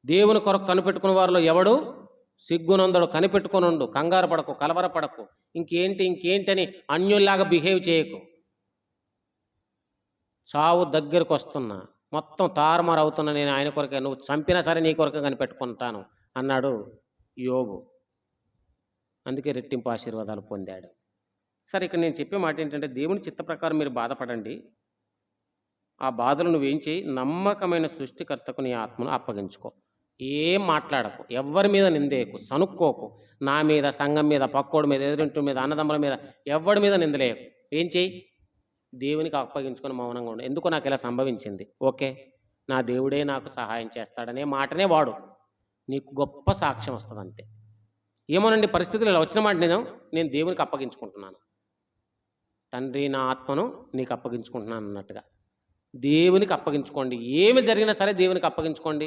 దేవుని కొరకు కనిపెట్టుకున్న వారిలో ఎవడు సిగ్గునందడు, కనిపెట్టుకొనుండు, కంగారు పడకు, కలవరపడకు, ఇంకేంటి అని అన్యుల్లాగా బిహేవ్ చేయకు. చావు దగ్గరకు వస్తున్నా, మొత్తం తారుమారు అవుతున్నా, నేను ఆయన కొరకే, నువ్వు చంపినా సరే నీ కొరకే కనిపెట్టుకుంటాను అన్నాడు యోబు. అందుకే రెట్టింపు ఆశీర్వాదాలు పొందాడు. సరే, ఇక్కడ నేను చెప్పే మాట ఏంటంటే, దేవుని చిత్త ప్రకారం మీరు బాధపడండి. ఆ బాధలు నువ్వేం చేయి, నమ్మకమైన సృష్టికర్తకు నీ ఆత్మను అప్పగించుకో. ఏం మాట్లాడకు, ఎవ్వరి మీద నిందేయకు, సనుక్కోకు. నా మీద, సంఘం మీద, పక్కోడి మీద, ఎదురింటి మీద, అన్నదమ్ముల మీద, ఎవడి మీద నిందలేయకు. ఏం చేయి, దేవునికి అప్పగించుకొని మౌనంగా ఉండు. ఎందుకో నాకు ఇలా సంభవించింది, ఓకే, నా దేవుడే నాకు సహాయం చేస్తాడనే మాటనే వాడు, నీకు గొప్ప సాక్ష్యం వస్తుంది అంతే. ఏమోనండి, పరిస్థితులు ఇలా వచ్చిన మాట నేను దేవునికి అప్పగించుకుంటున్నాను. తండ్రి, నా ఆత్మను నీకు అప్పగించుకుంటున్నాను అన్నట్టుగా దేవునికి అప్పగించుకోండి. ఏమి జరిగినా సరే దేవునికి అప్పగించుకోండి.